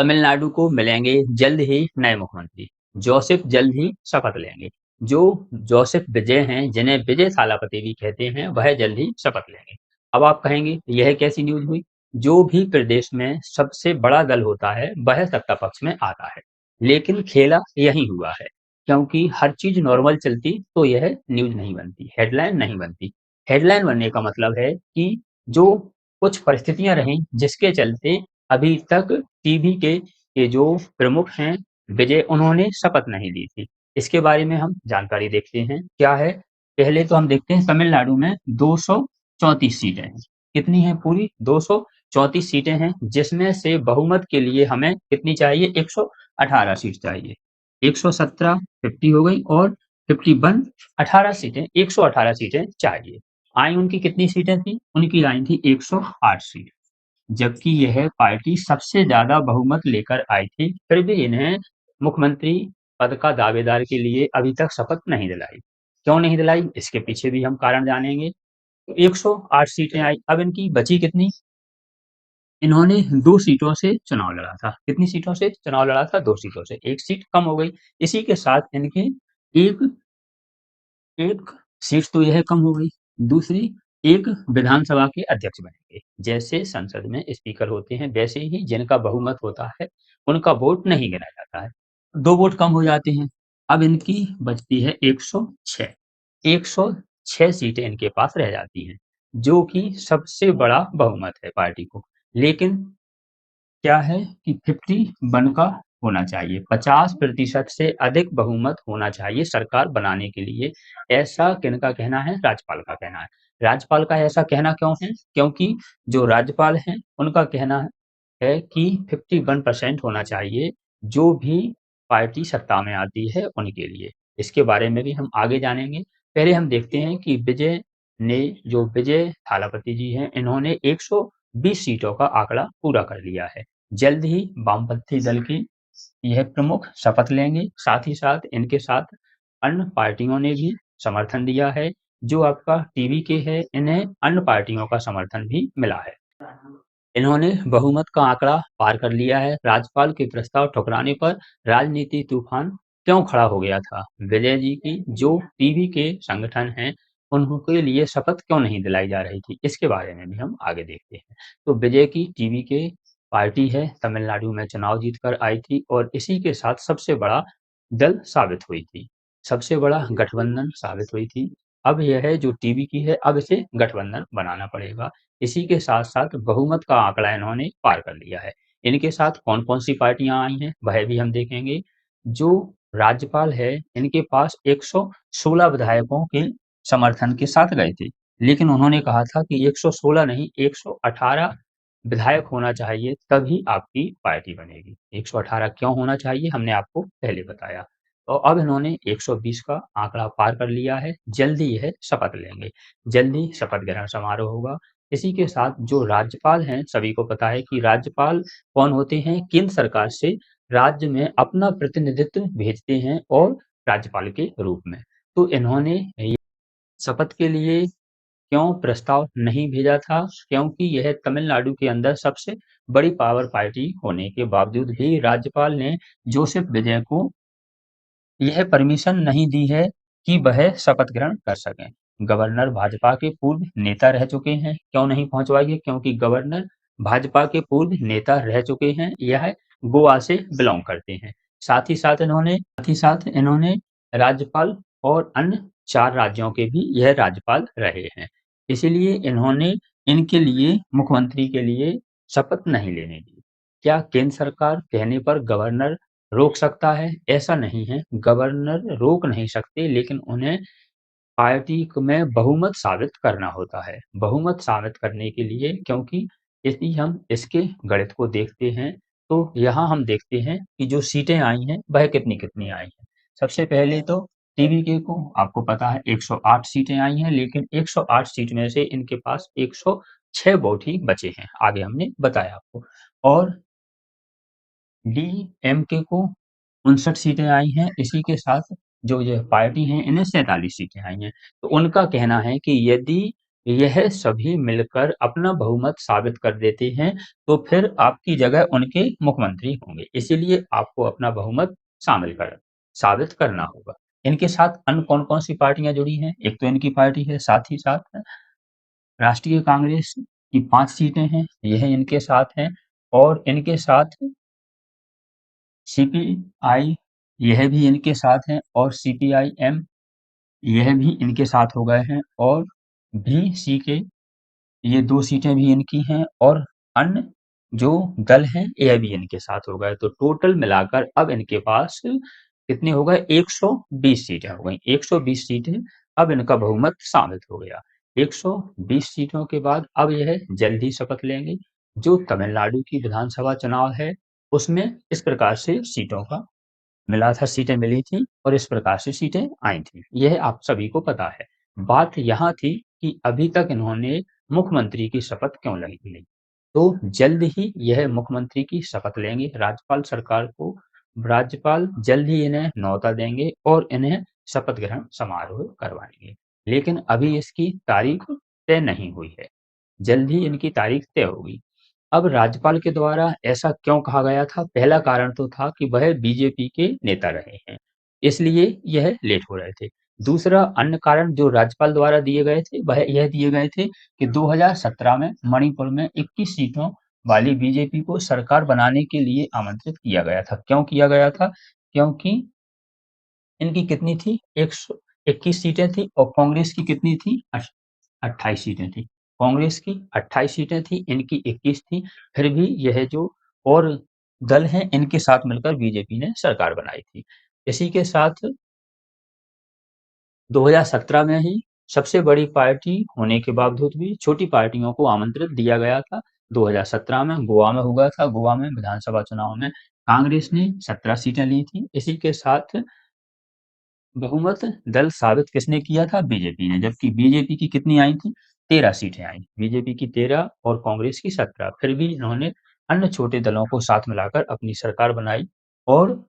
तमिलनाडु को मिलेंगे जल्द ही नए मुख्यमंत्री। जोसेफ जल्द ही शपथ लेंगे। जो जोसेफ विजय हैं, जिन्हें विजय थालापति भी कहते हैं, वह जल्द ही शपथ लेंगे। अब आप कहेंगे यह कैसी न्यूज हुई? जो भी प्रदेश में सबसे बड़ा दल होता है वह सत्ता पक्ष में आता है, लेकिन खेला यही हुआ है। क्योंकि हर चीज नॉर्मल चलती तो यह न्यूज नहीं बनती, हेडलाइन नहीं बनती। हेडलाइन बनने का मतलब है कि जो कुछ परिस्थितियां रहीं जिसके चलते अभी तक टीवी के ये जो प्रमुख हैं विजय, उन्होंने शपथ नहीं ली थी। इसके बारे में हम जानकारी देखते हैं क्या है। पहले तो हम देखते हैं तमिलनाडु में 234 सीटें हैं। कितनी हैं? पूरी 234 सीटें हैं, जिसमें से बहुमत के लिए हमें कितनी चाहिए? 118 सीट चाहिए। 117 50 हो गई और 51 18 सीटें, 118 सीटें चाहिए। आई उनकी कितनी सीटें थी? उनकी आई थी 108 सीट। जबकि यह पार्टी सबसे ज्यादा बहुमत लेकर आई थी, फिर भी इन्हें मुख्यमंत्री पद का दावेदार के लिए अभी तक शपथ नहीं दिलाई। क्यों नहीं दिलाई? इसके पीछे भी हम कारण जानेंगे। 108 सीटें आई, अब इनकी बची कितनी? इन्होंने 2 सीटों से चुनाव लड़ा था। कितनी सीटों से चुनाव लड़ा था? 2 सीटों से। 1 सीट कम हो गई। इसी के साथ इनके एक एक सीट तो यह कम हो गई, दूसरी एक विधानसभा के अध्यक्ष बनेंगे। जैसे संसद में स्पीकर होते हैं, वैसे ही जिनका बहुमत होता है, उनका वोट नहीं गिना जाता है। 2 वोट कम हो जाते हैं। अब इनकी बचती है 106। 106 सीटें इनके पास रह जाती हैं, जो कि सबसे बड़ा बहुमत है पार्टी को। लेकिन क्या है कि 51 का होना चाहिए, 50% से अधिक बहुमत होना चाहिए सरकार बनाने के लिए। ऐसा किनका कहना है? राज्यपाल का कहना है। राज्यपाल का ऐसा कहना क्यों है? क्योंकि जो राज्यपाल हैं उनका कहना है कि 51% होना चाहिए, जो भी पार्टी सत्ता में आती है उनके लिए। इसके बारे में भी हम आगे जानेंगे। पहले हम देखते हैं कि विजय थालापति जी हैं, इन्होंने 120 सीटों का आंकड़ा पूरा कर लिया है। जल्द ही वामपंथी दल के यह प्रमुख शपथ लेंगे। साथ ही साथ इनके साथ अन्य पार्टियों ने भी समर्थन दिया है। जो आपका टीवी के है, इन्हें अन्य पार्टियों का समर्थन भी मिला है। इन्होंने बहुमत का आंकड़ा पार कर लिया है। राज्यपाल के प्रस्ताव ठुकराने पर राजनीति तूफान क्यों खड़ा हो गया था? विजय जी की जो टीवी के संगठन हैं, उनके लिए शपथ क्यों नहीं दिलाई जा रही थी? इसके बारे में भी हम आगे देखते हैं। तो विजय की टीवी के पार्टी है, तमिलनाडु में चुनाव जीतकर आई थी और इसी के साथ सबसे बड़ा दल साबित हुई थी। सबसे बड़ा गठबंधन साबित हुई थी। अब यह है जो टीवी की है, अब इसे गठबंधन बनाना पड़ेगा। इसी के साथ-साथ बहुमत का आंकड़ा इन्होंने पार कर लिया है। इनके साथ कौन-कौन सी पार्टियां आई हैं, वह भी हम देखेंगे। जो राज्यपाल है, इनके पास 116 विधायकों के समर्थन के साथ गए थे, लेकिन उन्होंने कहा था कि 116 नहीं, 118 विधायक होना चाहिए, तभी आपकी पार्टी बनेगी। 118 क्यों होना चाहिए, हमने आपको पहले बताया। और अब इन्होंने 120 का आंकड़ा पार कर लिया है। जल्दी यह शपथ लेंगे। जल्दी शपथ ग्रहण समारोह होगा। इसी के साथ जो राज्यपाल हैं, सभी को पता है कि राज्यपाल कौन होते हैं? केंद्र सरकार से राज्य में अपना प्रतिनिधित्व भेजते हैं और राज्यपाल के रूप में। तो इन्होंने ये शपथ के लिए क्यों प्रस्ताव नहीं भेजा था? क्योंकि यह तमिलनाडु के अंदर सबसे बड़ी पावर पार्टी होने के बावजूद भी राज्यपाल ने जोसेफ विजय को यह परमिशन नहीं दी है कि वह शपथ ग्रहण कर सकें। गवर्नर भाजपा के पूर्व नेता रह चुके हैं। क्यों नहीं पहुंचवाइए? क्योंकि गवर्नर भाजपा के पूर्व नेता रह चुके हैं। यह गोवा से बिलोंग करते हैं। साथ ही साथ इन्होंने राज्यपाल और अन्य 4 राज्यों के भी यह राज्यपाल रहे हैं। इसीलिए इन्होंने इनके लिए मुख्यमंत्री के लिए शपथ नहीं लेने दी। क्या केंद्र सरकार कहने पर गवर्नर रोक सकता है? ऐसा नहीं है, गवर्नर रोक नहीं सकते, लेकिन उन्हें पार्टी में बहुमत साबित करना होता है। बहुमत साबित करने के लिए, क्योंकि यदि हम इसके गणित को देखते हैं, तो यहाँ हम देखते हैं कि जो सीटें आई हैं, वह कितनी-कितनी आई हैं। सबसे पहले तो टीवीके को आपको पता है 108 सीटें आई हैं, लेकिन 108 सीट में से इनके पास 106 वोट ही बचे हैं। आगे हमने बताया आपको। और डीएमके को 59 सीटें आई हैं। इसी के साथ जो ये पार्टी हैं, इन्हें 47 सीटें आई हैं। तो उनका कहना है कि यदि यह सभी मिलकर अपना बहुमत साबित कर देते हैं, तो फिर आपकी जगह उनके मुख्यमंत्री होंगे। इसीलिए आपको अपना बहुमत शामिल कर साबित करना होगा। इनके साथ अन्य कौन-कौन सी पार्टियाँ जुड़ी हैं? एक तो इनकी पार्टी है, साथ ही साथ राष्ट्रीय कांग्रेस की 5 सीटें हैं, यह इनके साथ हैं और इनके साथ सीपीआई यह भी इनके साथ हैं और सीपीआई-एम यह भी इनके साथ हो गए हैं और वीसीके ये 2 सीटें भी इनकी हैं और अन्य जो दल हैं, यह भी इनके साथ हो गए। तो टोटल मिलाकर अब इनके पास कितने हो गए 120 सीटें हो गईं। 120 सीटें अब इनका बहुमत साबित हो गया। 120 सीटों के बाद अब यह जल्द ही शपथ लेंगे। जो तमिलनाडु की विधानसभा चुनाव है, उसमें इस प्रकार से सीटों का मिला था, सीटें मिली थी और इस प्रकार से सीटें आई थी। यह आप सभी को पता है। बात यहाँ थी कि अभी तक इन्होंने मुख्यमंत्री की शपथ क्यों नहीं ली? तो जल्द ही यह मुख्यमंत्री की शपथ लेंगे। राज्यपाल जल्द ही इन्हें न्योता देंगे और इन्हें शपथ ग्रहण समारोह करवाएँगे। लेकिन अभी इसकी तारीख तय नहीं हुई है। जल्द ही इनकी तारीख तय होगी। अब राज्यपाल के द्वारा ऐसा क्यों कहा गया था? पहला कारण तो था कि वह बीजेपी के नेता रहे हैं, इसलिए यह लेट हो रहे थे। दूसरा अन्य कारण जो राज्यपाल द्वारा दिए गए थे, वह यह दिए गए थे कि 2017 में मणिपुर में 21 सीटों वाली बीजेपी को सरकार बनाने के लिए आमंत्रित किया गया था। क्यों किया गया था? क्योंकि इनकी कितनी थी? 121 सीटें थी और कांग्रेस की कितनी थी? 28 सीटें थी। कांग्रेस की 28 सीटें थी, इनकी 21 थी। फिर भी यह जो और दल हैं, इनके साथ मिलकर बीजेपी ने सरकार बनाई थी। इसी के साथ 2017 में ही सबसे बड़ी पार्टी होने के बावजूद भी छोटी पार्टियों को आमंत्रित दिया गया था। 2017 में गोवा में हुआ था। गोवा में विधानसभा चुनाव में कांग्रेस ने 17 सीटें ली थी। इसी के साथ बहुमत दल साबित किसने किया था? बीजेपी ने, जबकि बीजेपी की कितनी आई थी? 13 सीटें आई। बीजेपी की 13 और कांग्रेस की 17। फिर भी इन्होंने अन्य छोटे दलों को साथ मिलाकर अपनी सरकार बनाई और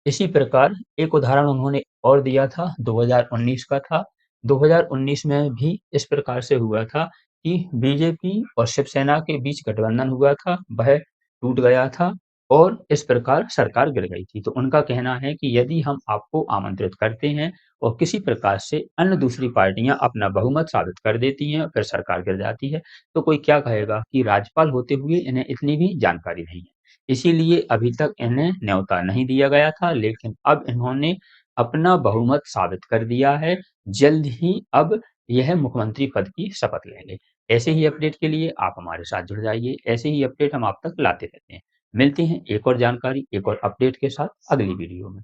इसी प्रकार एक उदाहरण उन्होंने और दिया था, 2019 का था। 2019 में भी इस प्रकार से हुआ था कि बीजेपी और शिवसेना के बीच गठबंधन हुआ था, वह टूट गया था और इस प्रकार सरकार गिर गई थी। तो उनका कहना है कि यदि हम आपको आमंत्रित करते हैं और किसी प्रकार से अन्य दूसरी पार्टियाँ अपना बहुमत साबित कर देती हैं, फिर सरकार गिर जाती है, तो कोई क्या कहेगा कि राज्यपाल होते हुए इन्हें इतनी भी जानकारी नहीं है। इसीलिए अभी तक इन्हें न्योता नहीं दिया गया था, लेकिन अब इन्होंने अपना बहुमत साबित कर दिया है। जल्द ही अब यह मुख्यमंत्री पद की शपथ लेंगे। ऐसे ही अपडेट के लिए आप हमारे साथ जुड़ जाइए। ऐसे ही अपडेट हम आप तक लाते रहते हैं। मिलते हैं एक और जानकारी, एक और अपडेट के साथ अगली वीडियो में।